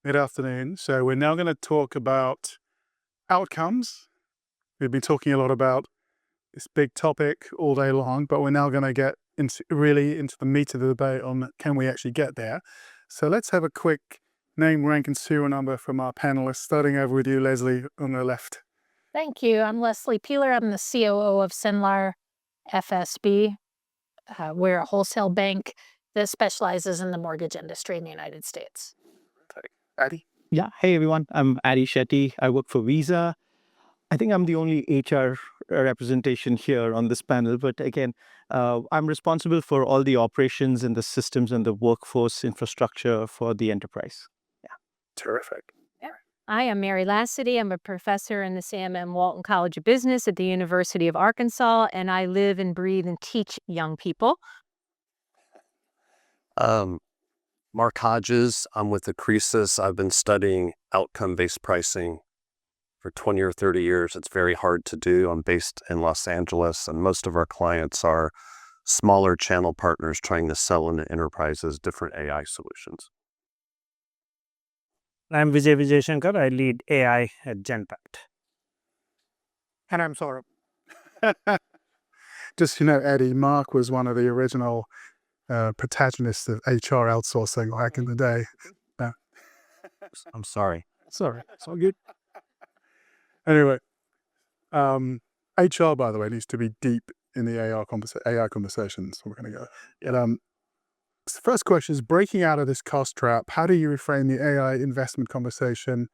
Good afternoon. So we're now going to talk about outcomes. We've been talking a lot about this big topic all day long, but we're now going to get into the meat of the debate on can we actually get there. So let's have a quick name, rank, and serial number from our panelists, starting over with you, Leslie, on the left. Thank you. I'm Leslie Peeler. I'm the COO of Cenlar FSB. We're a wholesale bank that specializes in the mortgage industry in the United States. Addy? Yeah. Hey, everyone. I'm Addy Shetty. I work for Visa. I think I'm the only HR representation here on this panel. But again, I'm responsible for all the operations and the systems and the workforce infrastructure for the enterprise. Yeah. Terrific. I am Mary Lacity. I'm a professor in the Sam M. Walton College of Business at the University of Arkansas, and I live and breathe and teach young people. Mark Hodges. I'm with Acresis. I've been studying outcome-based pricing for 20 or 30 years. It's very hard to do. I'm based in Los Angeles, and most of our clients are smaller channel partners trying to sell into enterprises different AI solutions. I'm Vijayasankar. I lead AI at Genpact. And I'm Saurabh. Just, Eddie, Mark was one of the original protagonists of HR outsourcing back in the day. No. I'm sorry. Sorry, it's all good. Anyway, HR, by the way, needs to be deep in the AI conversations. We're going to go. First question is, breaking out of this cost trap, how do you reframe the AI investment conversation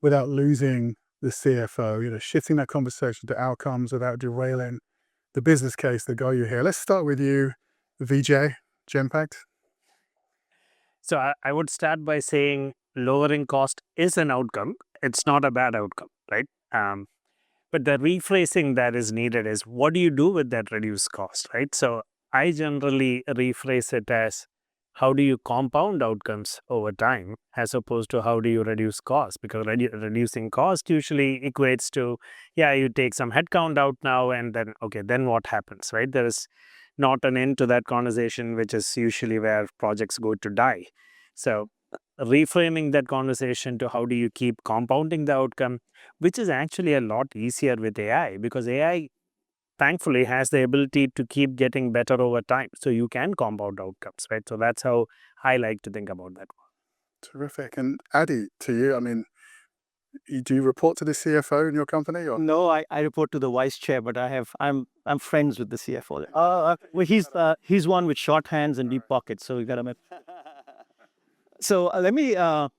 without losing the CFO, shifting that conversation to outcomes without derailing the business case that got you here? Let's start with you, Vijay, Genpact. So I would start by saying lowering cost is an outcome. It's not a bad outcome, right? But the rephrasing that is needed is, what do you do with that reduced cost, right? So I generally rephrase it as, how do you compound outcomes over time, as opposed to how do you reduce cost? Because reducing cost usually equates to, you take some headcount out now, and then, then what happens, right? There is not an end to that conversation, which is usually where projects go to die. So reframing that conversation to how do you keep compounding the outcome, which is actually a lot easier with AI, because AI thankfully has the ability to keep getting better over time. So you can compound outcomes, right? So that's how I like to think about that. Terrific. And Addy, to you, do you report to the CFO in your company? Or? No, I report to the vice chair, but I'm friends with the CFO. He's one with short hands and deep pockets, so we got to. So let me. I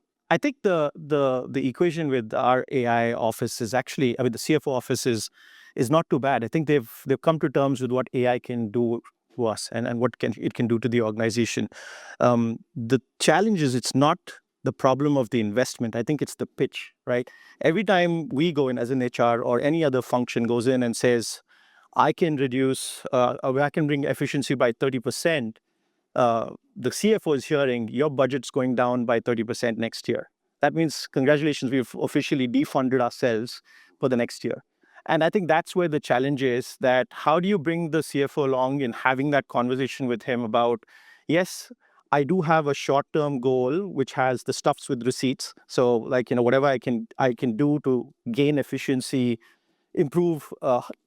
think the equation with our AI office is actually, the CFO office is not too bad. I think they've come to terms with what AI can do to us and what it can do to the organization. The challenge is it's not the problem of the investment. I think it's the pitch, right? Every time we go in as an HR or any other function goes in and says, I can reduce, I can bring efficiency by 30%. The CFO is hearing your budget's going down by 30% next year. That means, congratulations, we've officially defunded ourselves for the next year. And I think that's where the challenge is, that how do you bring the CFO along in having that conversation with him about, yes, I do have a short-term goal, which has the stuffs with receipts. So whatever I can do to gain efficiency, improve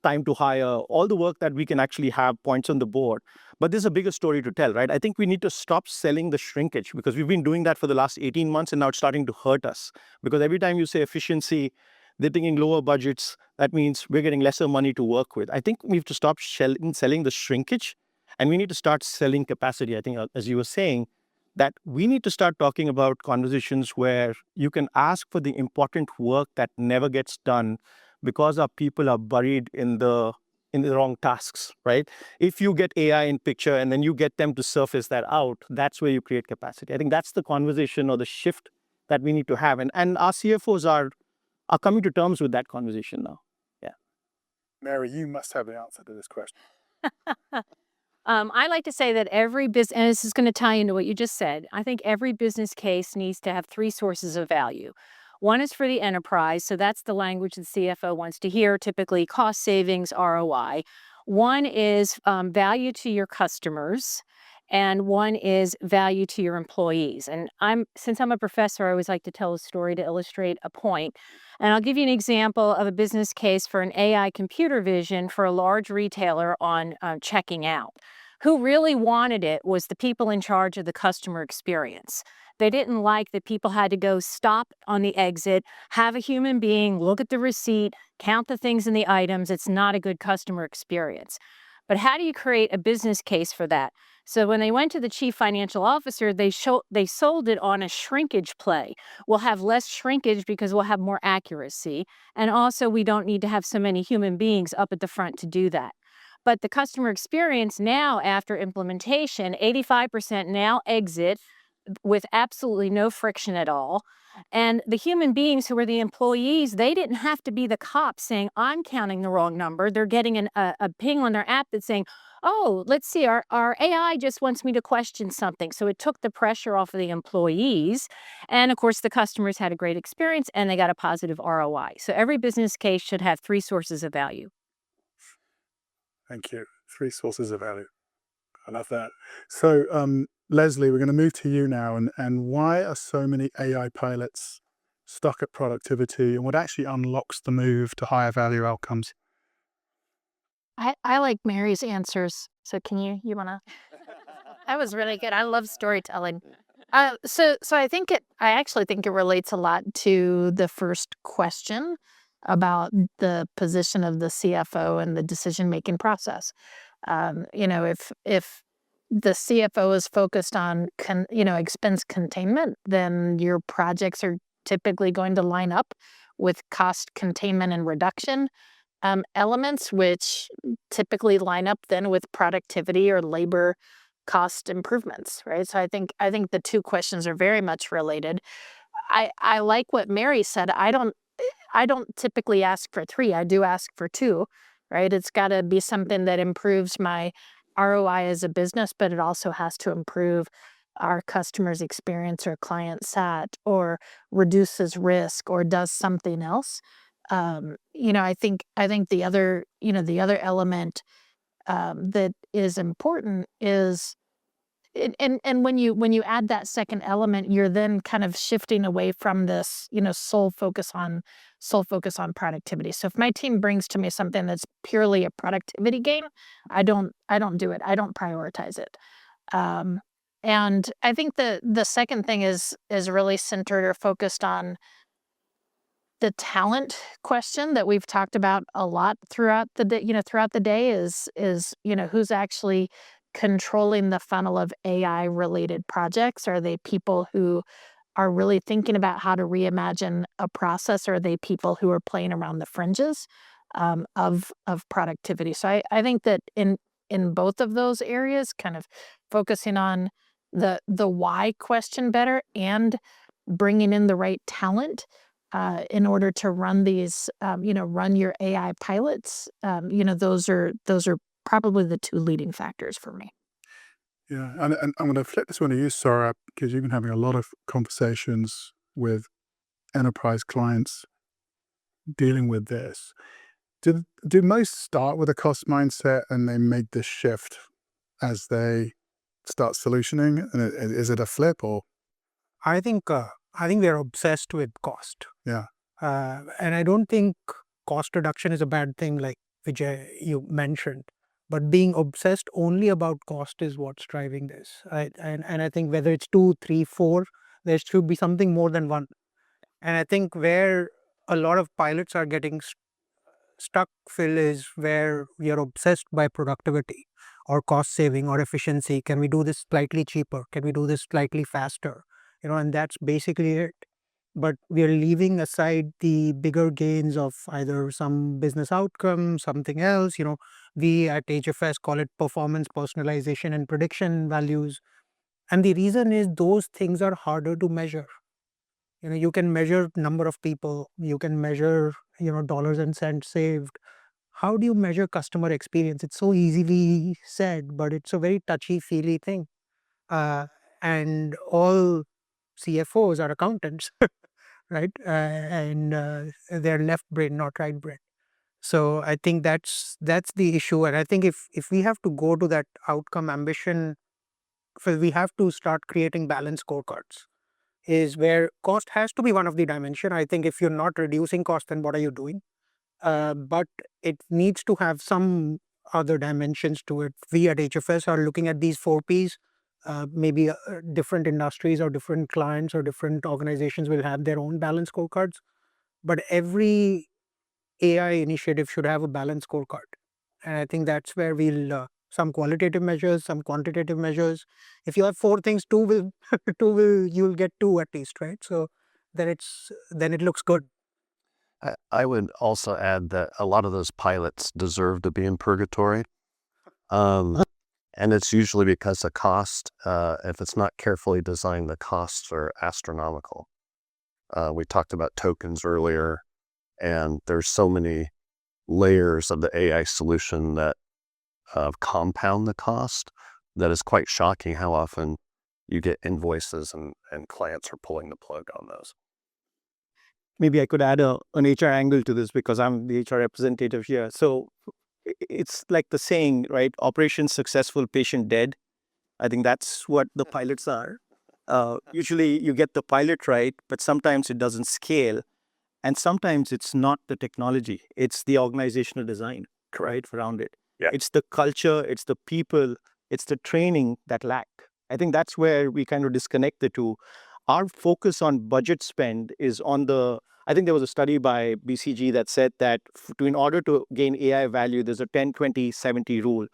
time to hire, all the work that we can actually have points on the board. But there's a bigger story to tell, right? I think we need to stop selling the shrinkage, because we've been doing that for the last 18 months and now it's starting to hurt us. Because every time you say efficiency, they're thinking lower budgets. That means we're getting lesser money to work with. I think we have to stop selling the shrinkage, and we need to start selling capacity. I think, as you were saying, that we need to start talking about conversations where you can ask for the important work that never gets done because our people are buried in the wrong tasks, right? If you get AI in picture and then you get them to surface that out, that's where you create capacity. I think that's the conversation or the shift that we need to have. And our CFOs are coming to terms with that conversation now. Yeah. Mary, you must have the answer to this question. I like to say that every business, and this is going to tie into what you just said, I think every business case needs to have three sources of value. One is for the enterprise, so that's the language the CFO wants to hear, typically cost savings, ROI. One is value to your customers, and one is value to your employees. And since I'm a professor, I always like to tell a story to illustrate a point. And I'll give you an example of a business case for an AI computer vision for a large retailer on checking out. Who really wanted it was the people in charge of the customer experience. They didn't like that people had to go stop on the exit, have a human being look at the receipt, count the things in the items. It's not a good customer experience. But how do you create a business case for that? So when they went to the chief financial officer, they sold it on a shrinkage play. We'll have less shrinkage because we'll have more accuracy. And also, we don't need to have so many human beings up at the front to do that. But the customer experience now, after implementation, 85% now exit with absolutely no friction at all. And the human beings who were the employees, they didn't have to be the cops saying, I'm counting the wrong number. They're getting a ping on their app that's saying, oh, let's see, our AI just wants me to question something. So it took the pressure off of the employees. And of course, the customers had a great experience and they got a positive ROI. So every business case should have 3 sources of value. Thank you. 3 sources of value. I love that. So, Leslie, we're going to move to you now. And why are so many AI pilots stuck at productivity, and what actually unlocks the move to higher value outcomes? I like Mary's answers. So can you want to? That was really good. I love storytelling. So I actually think it relates a lot to the first question about the position of the CFO and the decision-making process. If the CFO is focused on expense containment, then your projects are typically going to line up with cost containment and reduction elements, which typically line up then with productivity or labor cost improvements, right? So I think the 2 questions are very much related. I like what Mary said. I don't typically ask for 3. I do ask for 2, right? It's got to be something that improves my ROI as a business, but it also has to improve our customers' experience or client sat or reduces risk or does something else. I think the other element that is important is, and when you add that second element, you're then kind of shifting away from this, sole focus on productivity. So if my team brings to me something that's purely a productivity game, I don't do it. I don't prioritize it. And I think the second thing is really centered or focused on the talent question that we've talked about a lot throughout the day is who's actually controlling the funnel of AI related projects. Are they people who are really thinking about how to reimagine a process, or are they people who are playing around the fringes of productivity? So I think that in both of those areas, kind of focusing on the why question better and bringing in the right talent in order to run these, run your AI pilots, those are probably the 2 leading factors for me. Yeah, and I'm going to flip this one to you, Saurabh, because you've been having a lot of conversations with enterprise clients dealing with this. Do most start with a cost mindset and they make this shift as they start solutioning? And is it a flip or? I think they're obsessed with cost. Yeah. And I don't think cost reduction is a bad thing, like Vijay, you mentioned. But being obsessed only about cost is what's driving this. And I think whether it's 2, 3, 4, there should be something more than 1. And I think where a lot of pilots are getting stuck, Phil, is where we are obsessed by productivity or cost saving or efficiency. Can we do this slightly cheaper? Can we do this slightly faster? And that's basically it. But we are leaving aside the bigger gains of either some business outcome, something else. We at HFS call it performance, personalization, and prediction values. And the reason is those things are harder to measure. You can measure number of people, you can measure, dollars and cents saved. How do you measure customer experience? It's so easily said, but it's a very touchy-feely thing. And all CFOs are accountants, right? And they're left brain, not right brain. So I think that's the issue. And I think if we have to go to that outcome ambition we have to start creating balanced scorecards, is where cost has to be one of the dimension. I think if you're not reducing cost, then what are you doing? But it needs to have some other dimensions to it. We at HFS are looking at these 4Ps. Maybe different industries or different clients or different organizations will have their own balanced scorecards. But every AI initiative should have a balanced scorecard. And I think that's where we'll some qualitative measures, some quantitative measures. If you have 4 things, 2 will you'll get 2 at least, right? So then it looks good. I would also add that a lot of those pilots deserve to be in purgatory. And it's usually because of cost. If it's not carefully designed, the costs are astronomical. We talked about tokens earlier, and there's so many layers of the AI solution that compound the cost that is quite shocking how often you get invoices and clients are pulling the plug on those. Maybe I could add an HR angle to this because I'm the HR representative here. So it's like the saying, right? Operation successful, patient dead. I think that's what the pilots are. Usually you get the pilot right, but sometimes it doesn't scale. And sometimes it's not the technology, it's the organizational design, right, around it. Yeah. It's the culture, it's the people, it's the training that lack. I think that's where we kind of disconnect the two. Our focus on budget spend is on I think there was a study by BCG that said that in order to gain AI value, there's a 10-20-70 rule.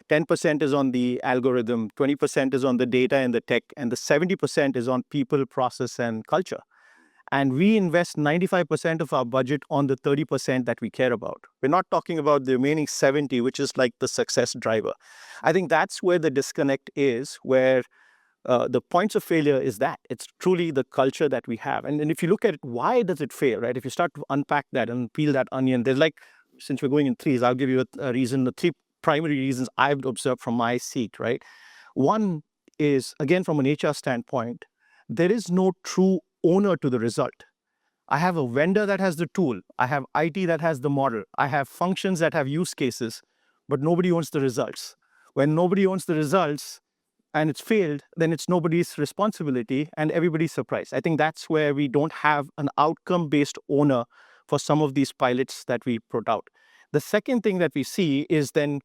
10% is on the algorithm, 20% is on the data and the tech, and the 70% is on people, process, and culture. And we invest 95% of our budget on the 30% that we care about. We're not talking about the remaining 70, which is like the success driver. I think that's where the disconnect is, where the points of failure is that. It's truly the culture that we have. And if you look at it, why does it fail, right? If you start to unpack that and peel that onion, there's like, since we're going in threes, I'll give you a reason, the 3 primary reasons I've observed from my seat, right? One is, again, from an HR standpoint, there is no true owner to the result. I have a vendor that has the tool. I have IT that has the model. I have functions that have use cases, but nobody owns the results. When nobody owns the results and it's failed, then it's nobody's responsibility and everybody's surprised. I think that's where we don't have an outcome-based owner for some of these pilots that we put out. The second thing that we see is then,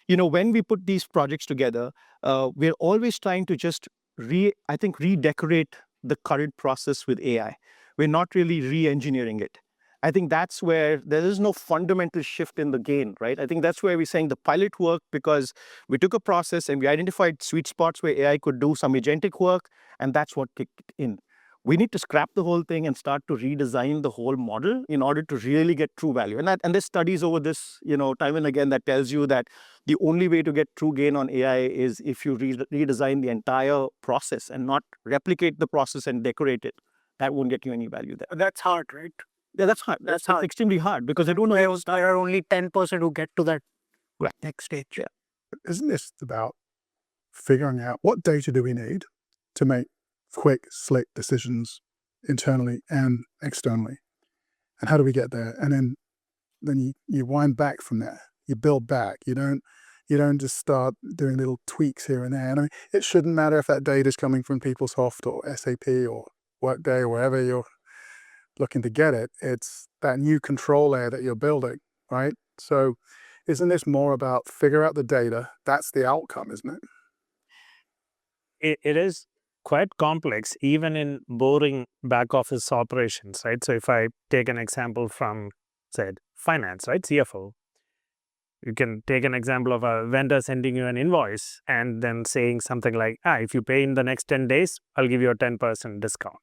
when we put these projects together, we're always trying to just redecorate the current process with AI. We're not really re-engineering it. I think that's where there is no fundamental shift in the gain, right? I think that's where we're saying the pilot worked because we took a process and we identified sweet spots where AI could do some agentic work, and that's what kicked in. We need to scrap the whole thing and start to redesign the whole model in order to really get true value. And there's studies over this, time and again that tells you that the only way to get true gain on AI is if you redesign the entire process and not replicate the process and decorate it. That won't get you any value there. That's hard, right? Yeah, that's hard. That's hard. Extremely hard because I don't know. There are only 10% who get to that Right. next stage. Yeah. Isn't this about figuring out what data do we need to make quick, slick decisions internally and externally? And how do we get there? And then you wind back from there. You build back. You don't just start doing little tweaks here and there. And I mean, it shouldn't matter if that data is coming from PeopleSoft or SAP or Workday or wherever you're looking to get it. It's that new control layer that you're building, right? So isn't this more about figure out the data? That's the outcome, isn't it? It is quite complex, even in boring back office operations, right? So if I take an example from, say, finance, right, CFO, you can take an example of a vendor sending you an invoice and then saying something like, if you pay in the next 10 days, I'll give you a 10% discount.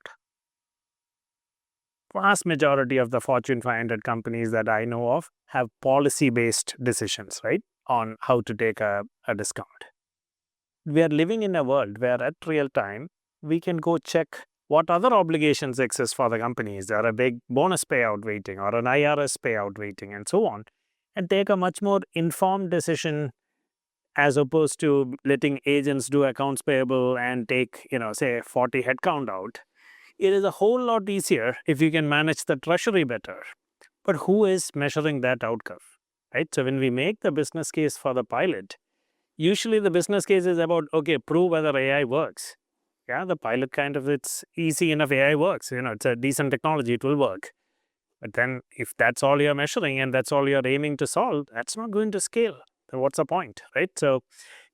Vast majority of the Fortune 500 companies that I know of have policy-based decisions, right, on how to take a discount. We are living in a world where at real time, we can go check what other obligations exist for the companies. There are a big bonus payout waiting or an IRS payout waiting and so on, and take a much more informed decision as opposed to letting agents do accounts payable and take, say 40 headcount out. It is a whole lot easier if you can manage the treasury better. But who is measuring that outcome, right? So when we make the business case for the pilot, usually the business case is about, okay, prove whether AI works. Yeah, the pilot kind of, it's easy enough, AI works. It's a decent technology, it will work. But then if that's all you're measuring and that's all you're aiming to solve, that's not going to scale. Then what's the point, right? So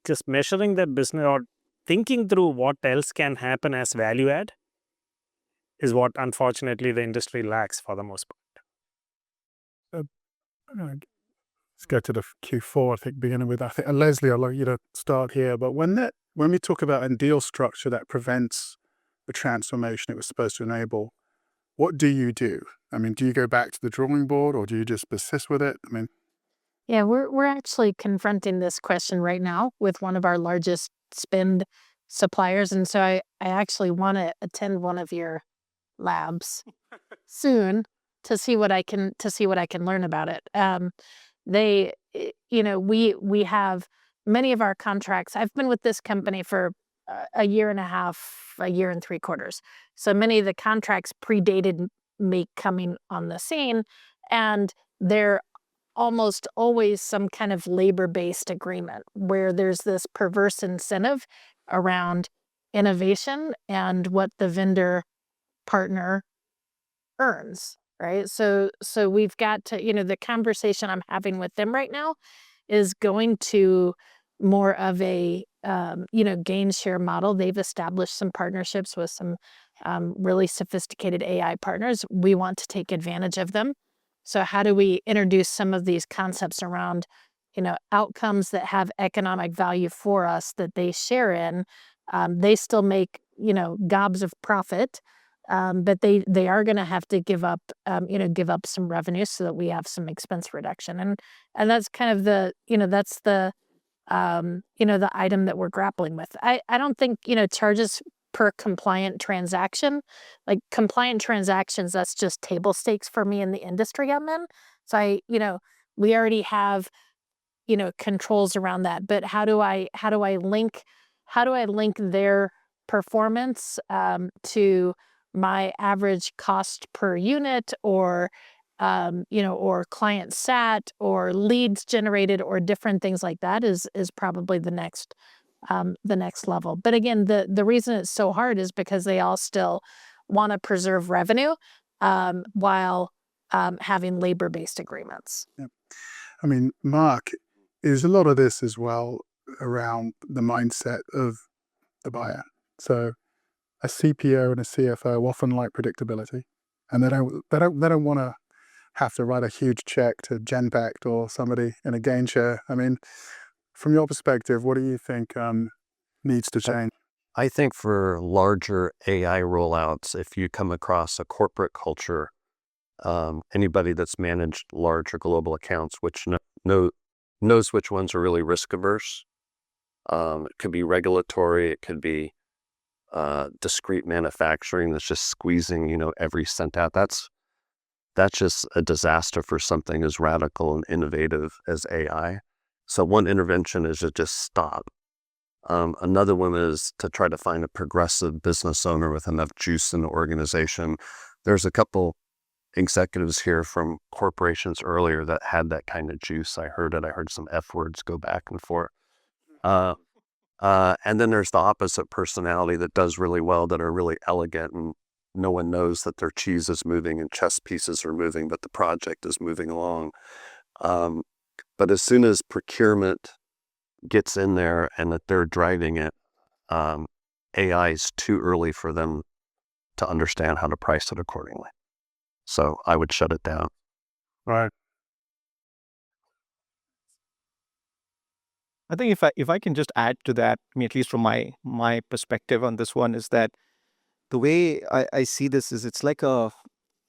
just measuring that business or thinking through what else can happen as value add is what unfortunately the industry lacks for the most part. Let's go to the Q4, I think, beginning with, I think, Leslie, I'd like you to start here. But when we talk about a deal structure that prevents the transformation it was supposed to enable, what do you do? I mean, do you go back to the drawing board or do you just persist with it? I mean, Yeah, we're actually confronting this question right now with one of our largest spend suppliers, and so I actually want to attend one of your labs soon to see what I can learn about it. We have many of our contracts. I've been with this company for a year and a half, a year and 3/4. So many of the contracts predated me coming on the scene, and they're almost always some kind of labor-based agreement where there's this perverse incentive around innovation and what the vendor partner earns, right? So we've got to, the conversation I'm having with them right now is going to more of a, gain share model. They've established some partnerships with some really sophisticated AI partners. We want to take advantage of them. So how do we introduce some of these concepts around, outcomes that have economic value for us that they share in? They still make, gobs of profit, but they are going to have to give up some revenue so that we have some expense reduction. And that's kind of the, that's the, the item that we're grappling with. I don't think, charges per compliant transaction, like compliant transactions, that's just table stakes for me in the industry I'm in. So we already have, controls around that, but how do I link their performance to my average cost per unit, or or client sat, or leads generated, or different things like that is probably the next level. But again, the reason it's so hard is because they all still want to preserve revenue while having labor-based agreements. yeah. I mean, Mark, is a lot of this as well around the mindset of the buyer. So a CPO and a CFO often like predictability, and they don't want to have to write a huge check to Genpact or somebody in a gain share. I mean, from your perspective, what do you think needs to change? I think for larger AI rollouts, if you come across a corporate culture, anybody that's managed large or global accounts, which knows which ones are really risk averse. It could be regulatory, it could be discrete manufacturing that's just squeezing, every cent out. That's just a disaster for something as radical and innovative as AI. So one intervention is to just stop. Another one is to try to find a progressive business owner with enough juice in the organization. There's a couple executives here from corporations earlier that had that kind of juice. I heard some F words go back and forth. And then there's the opposite personality that does really well, that are really elegant, and no one knows that their cheese is moving and chess pieces are moving, but the project is moving along. But as soon as procurement gets in there and that they're driving it, AI is too early for them to understand how to price it accordingly. So I would shut it down. Right. I think if I can just add to that, I mean, at least from my perspective on this one, is that the way I see this is, it's like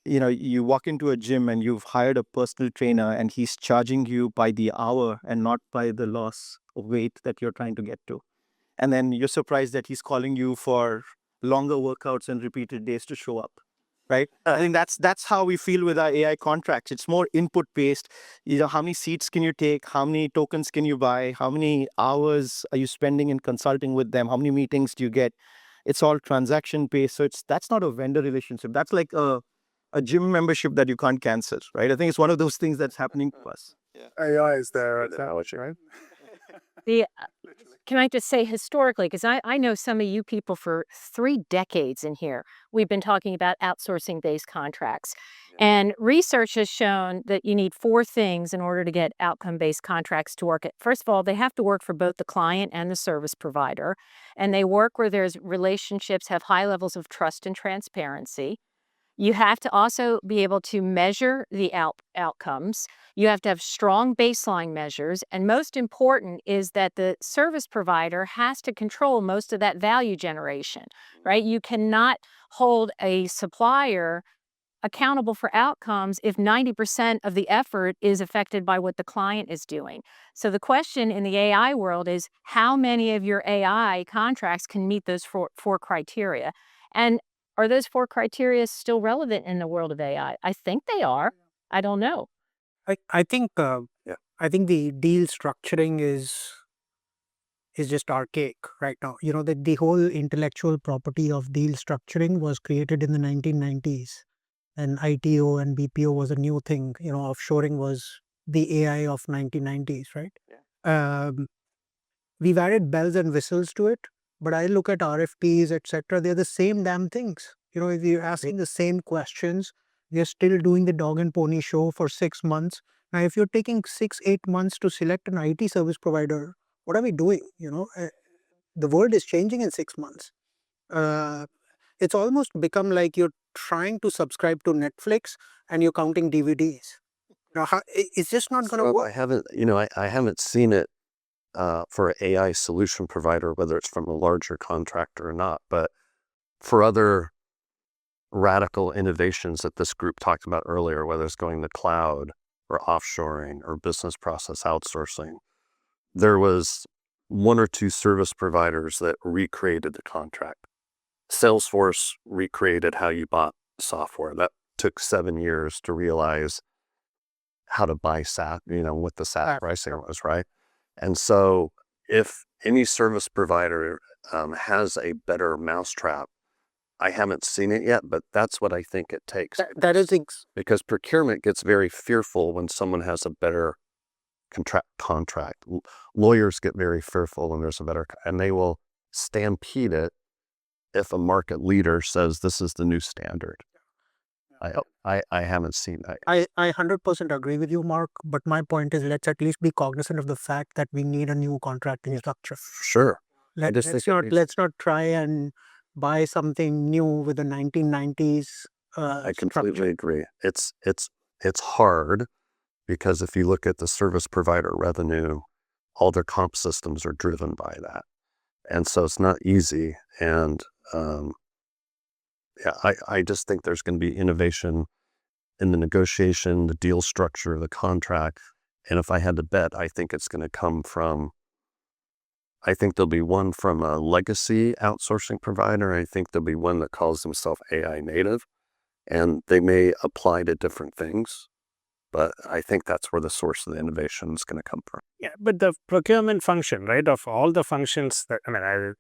you walk into a gym and you've hired a personal trainer and he's charging you by the hour and not by the loss of weight that you're trying to get to. And then you're surprised that he's calling you for longer workouts and repeated days to show up, right? I think that's how we feel with our AI contracts. It's more input based. How many seats can you take? How many tokens can you buy? How many hours are you spending in consulting with them? How many meetings do you get? It's all transaction based. So that's not a vendor relationship. That's like a gym membership that you can't cancel, right? I think it's one of those things that's happening to us. AI is there at that, right? Can I just say historically, because I know some of you people for 3 decades in here, we've been talking about outsourcing-based contracts. And research has shown that you need 4 things in order to get outcome-based contracts to work. First of all, they have to work for both the client and the service provider, and they work where there's relationships have high levels of trust and transparency. You have to also be able to measure the outcomes. You have to have strong baseline measures. And most important is that the service provider has to control most of that value generation, right? You cannot hold a supplier accountable for outcomes if 90% of the effort is affected by what the client is doing. So the question in the AI world is how many of your AI contracts can meet those four criteria? And are those 4 criteria still relevant in the world of AI? I think they are. I don't know. I think I think the deal structuring is just archaic right now. You know, that the whole intellectual property of deal structuring was created in the 1990s, and ITO and BPO was a new thing. You know, offshoring was the AI of 1990s, right? We've added bells and whistles to it, but I look at RFPs, etc. They're the same damn things. You know, if you're asking the same questions, you're still doing the dog and pony show for 6 months. Now, if you're taking 6-8 months to select an IT service provider, what are we doing? You know, the world is changing in 6 months. It's almost become like you're trying to subscribe to Netflix and you're counting DVDs. Now, it's just not going to work. I haven't seen it for an AI solution provider, whether it's from a larger contractor or not, but for other radical innovations that this group talked about earlier, whether it's going to cloud or offshoring or business process outsourcing, there was 1 or 2 service providers that recreated the contract. Salesforce recreated how you bought software. That took 7 years to realize how to buy SaaS, what the SaaS pricing was, right? And so if any service provider has a better mousetrap, I haven't seen it yet, but that's what I think it takes. That is because procurement gets very fearful when someone has a better contract. Lawyers get very fearful when there's a better, and they will stampede it if a market leader says this is the new standard. I haven't seen that. I 100% agree with you, Mark, but my point is let's at least be cognizant of the fact that we need a new contracting structure. Sure. Let's not try and buy something new with the 1990s I completely agree. It's hard because if you look at the service provider revenue, all their comp systems are driven by that. And so it's not easy. And I just think there's going to be innovation in the negotiation, the deal structure, the contract. And if I had to bet, I think it's going to come from, I think there'll be one from a legacy outsourcing provider. I think there'll be one that calls himself AI native, and they may apply to different things. But I think that's where the source of the innovation is going to come from. Yeah, but the procurement function, right, of all the functions that, I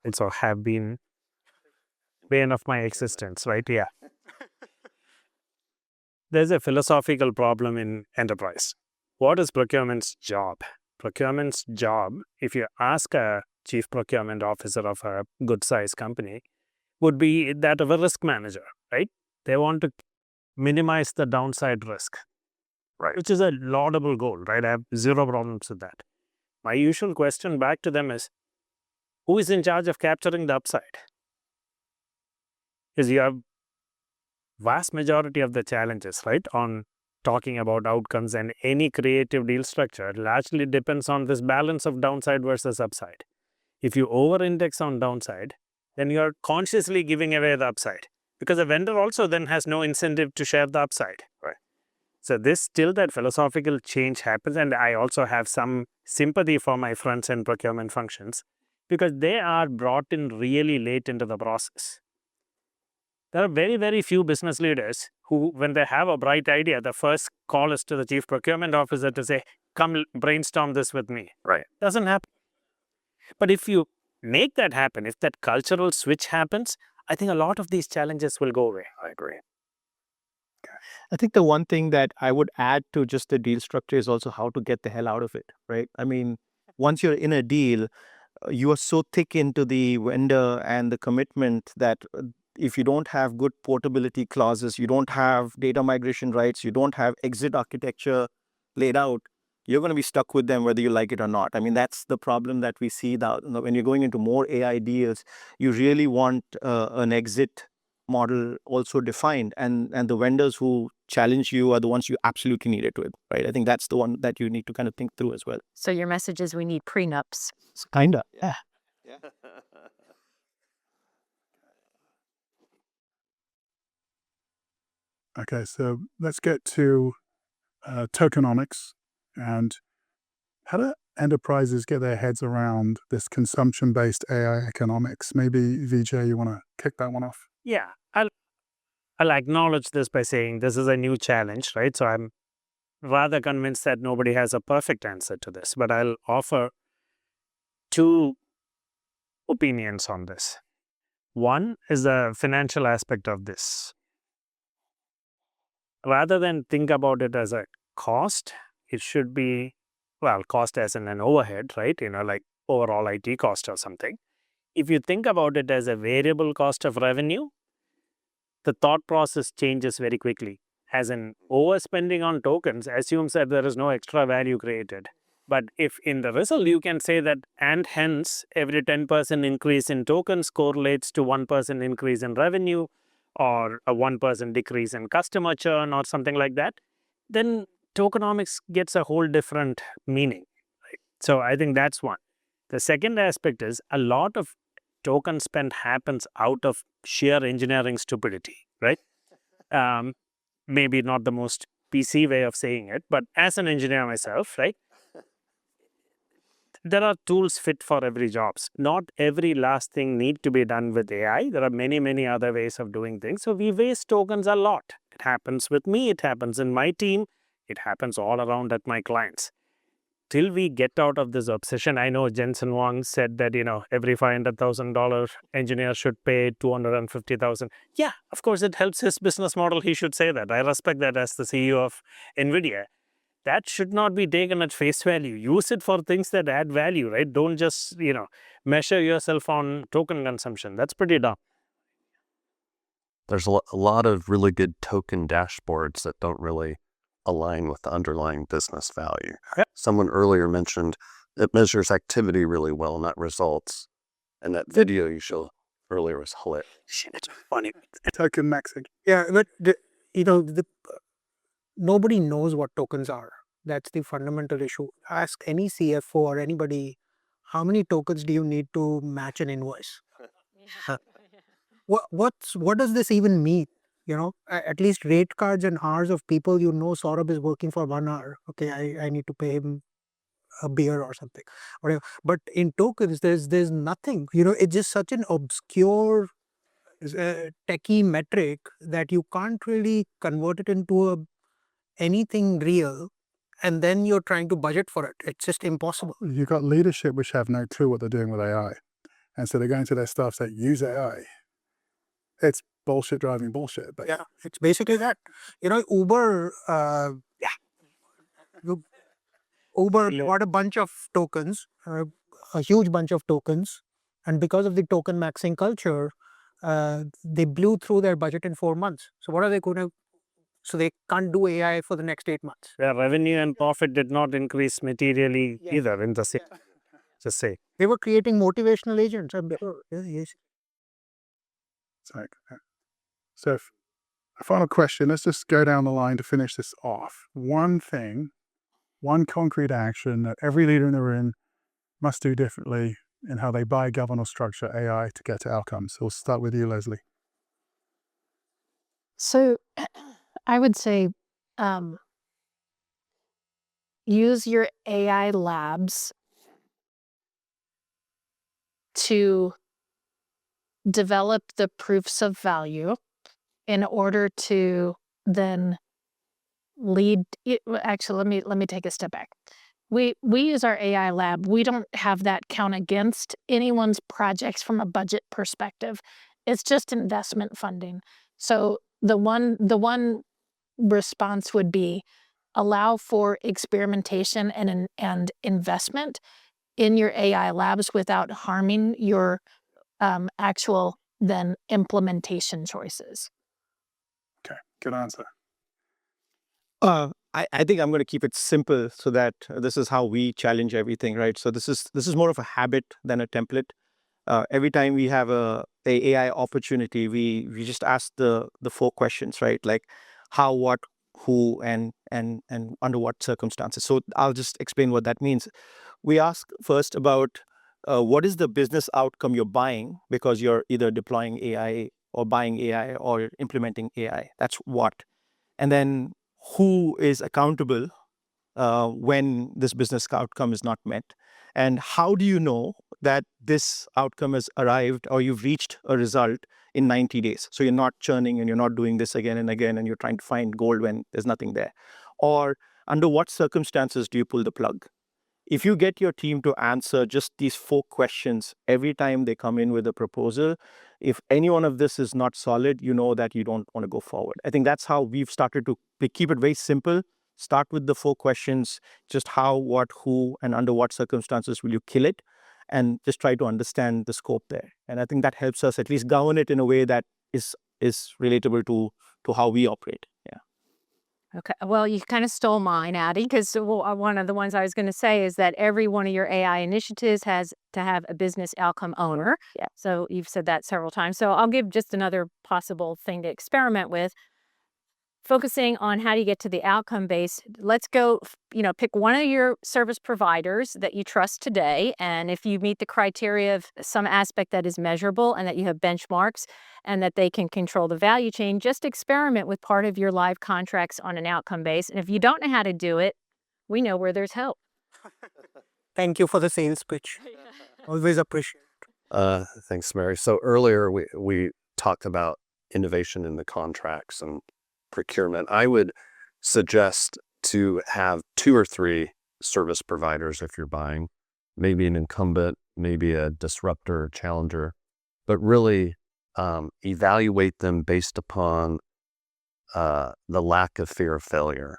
also have been bane of my existence, right? Yeah. There's a philosophical problem in enterprise. What is procurement's job? Procurement's job, if you ask a chief procurement officer of a good-sized company, would be that of a risk manager, right? They want to minimize the downside risk, right? Which is a laudable goal, right? I have zero problems with that. My usual question back to them is, who is in charge of capturing the upside? Because you have vast majority of the challenges, right, on talking about outcomes, and any creative deal structure largely depends on this balance of downside versus upside. If you over-index on downside, then you are consciously giving away the upside, because a vendor also then has no incentive to share the upside. Right. So till that philosophical change happens, and I also have some sympathy for my friends in procurement functions, because they are brought in really late into the process. There are very, very few business leaders who, when they have a bright idea, the first call is to the chief procurement officer to say, come brainstorm this with me. Right. Doesn't happen. But if you make that happen, if that cultural switch happens, I think a lot of these challenges will go away. I agree. I think the one thing that I would add to just the deal structure is also how to get the hell out of it, right? once you're in a deal, you are so thick into the vendor and the commitment that if you don't have good portability clauses, you don't have data migration rights, you don't have exit architecture laid out, you're going to be stuck with them whether you like it or not. I mean, that's the problem that we see now. When you're going into more AI deals, you really want an exit model also defined, and the vendors who challenge you are the ones you absolutely need it with, right? I think that's the one that you need to kind of think through as well. So your message is we need prenups. Kind of, yeah. Okay, so let's get to tokenomics and how do enterprises get their heads around this consumption-based AI economics? Maybe Vijay, you want to kick that one off? Yeah, I'll acknowledge this by saying this is a new challenge, right? So I'm rather convinced that nobody has a perfect answer to this, but I'll offer two opinions on this. One is the financial aspect of this. Rather than think about it as a cost, it should be, well, cost as in an overhead, right? Like overall IT cost or something. If you think about it as a variable cost of revenue, the thought process changes very quickly. As in, overspending on tokens assumes that there is no extra value created. But if in the result you can say that, and hence every 10% increase in tokens correlates to 1% increase in revenue, or a 1% decrease in customer churn or something like that, then tokenomics gets a whole different meaning. Right? So I think that's one. The second aspect is a lot of token spend happens out of sheer engineering stupidity, right? Maybe not the most PC way of saying it, but as an engineer myself, right? There are tools fit for every jobs. Not every last thing need to be done with AI. There are many, many other ways of doing things. So we waste tokens a lot. It happens with me. It happens in my team. It happens all around at my clients. Till we get out of this obsession, I know Jensen Huang said that, every $500,000 engineer should pay $250,000. Yeah, of course, it helps his business model. He should say that. I respect that as the CEO of NVIDIA. That should not be taken at face value. Use it for things that add value, right? Don't just, measure yourself on token consumption. That's pretty dumb. There's a lot of really good token dashboards that don't really align with the underlying business value. Yep. Someone earlier mentioned it measures activity really well, not results. And that video you showed earlier was hilarious. It's funny. Token maxing. Yeah, but nobody knows what tokens are. That's the fundamental issue. Ask any CFO or anybody, how many tokens do you need to match an invoice? What does this even mean? At least rate cards and hours of people, Saurabh is working for 1 hour. Okay, I need to pay him a beer or something, whatever. But in tokens, there's nothing. It's just such an obscure techie metric that you can't really convert it into anything real, and then you're trying to budget for it. It's just impossible. You've got leadership which have no clue what they're doing with AI. And so they're going to their staff say, use AI. It's bullshit driving bullshit. But yeah, it's basically that. Uber, Uber got a bunch of tokens, a huge bunch of tokens. And because of the token maxing culture, they blew through their budget in 4 months. So what are they going to? So they can't do AI for the next 8 months. Their revenue and profit did not increase materially either in the same. Just say. They were creating motivational agents. Yes. So a final question. Let's just go down the line to finish this off. One thing, one concrete action that every leader in the room must do differently in how they buy, govern, or structure AI to get to outcomes. So we'll start with you, Leslie. So I would say use your AI labs to develop the proofs of value in order to then lead. Actually, let me take a step back. We use our AI lab. We don't have that count against anyone's projects from a budget perspective. It's just investment funding. So the one response would be allow for experimentation and investment in your AI labs without harming your actual then implementation choices. Okay, good answer. I think I'm going to keep it simple so that this is how we challenge everything, right? So this is more of a habit than a template. Every time we have a AI opportunity, we just ask the 4 questions, right? Like how, what, who, and under what circumstances. So I'll just explain what that means. We ask first about what is the business outcome you're buying because you're either deploying AI or buying AI or implementing AI. That's what. And then who is accountable when this business outcome is not met? And how do you know that this outcome has arrived or you've reached a result in 90 days? So you're not churning and you're not doing this again and again and you're trying to find gold when there's nothing there. Or under what circumstances do you pull the plug? If you get your team to answer just these 4 questions every time they come in with a proposal, if any one of this is not solid, you know that you don't want to go forward. I think that's how we've started to keep it very simple. Start with the 4 questions, just how, what, who, and under what circumstances will you kill it, and just try to understand the scope there. And I think that helps us at least govern it in a way that is relatable to how we operate. Yeah. Okay, well, you kind of stole mine, Addie, because one of the ones I was going to say is that every one of your AI initiatives has to have a business outcome owner. Yeah. So you've said that several times. So I'll give just another possible thing to experiment with. Focusing on how do you get to the outcome base. Let's go, pick one of your service providers that you trust today. And if you meet the criteria of some aspect that is measurable and that you have benchmarks and that they can control the value chain, just experiment with part of your live contracts on an outcome base. And if you don't know how to do it, we know where there's help. Thank you for the sales pitch. Always appreciate it. Thanks, Mary. So earlier we talked about innovation in the contracts and procurement. I would suggest to have 2 or 3 service providers if you're buying, maybe an incumbent, maybe a disruptor, challenger, but really evaluate them based upon the lack of fear of failure,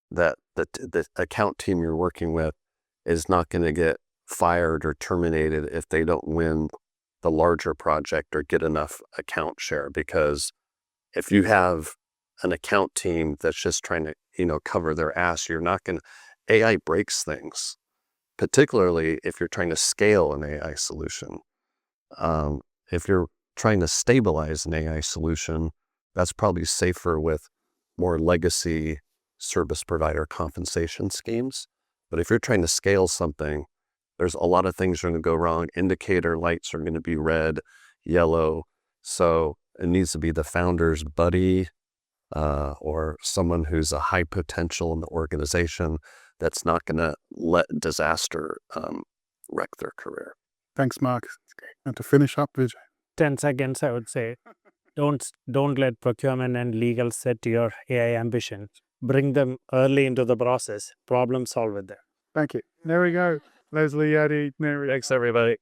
that the account team you're working with is not going to get fired or terminated if they don't win the larger project or get enough account share. Because if you have an account team that's just trying to, cover their ass, you're not going to, AI breaks things, particularly if you're trying to scale an AI solution. If you're trying to stabilize an AI solution, that's probably safer with more legacy service provider compensation schemes. But if you're trying to scale something, there's a lot of things that are going to go wrong. Indicator lights are going to be red, yellow. So it needs to be the founder's buddy, or someone who's a high potential in the organization that's not going to let disaster wreck their career. Thanks, Mark. And to finish up, Vijay. 10 seconds, I would say. Don't let procurement and legal set your AI ambition. Bring them early into the process. Problem solve with them. Thank you. There we go. Leslie, Addie, Mary. Thanks, everybody.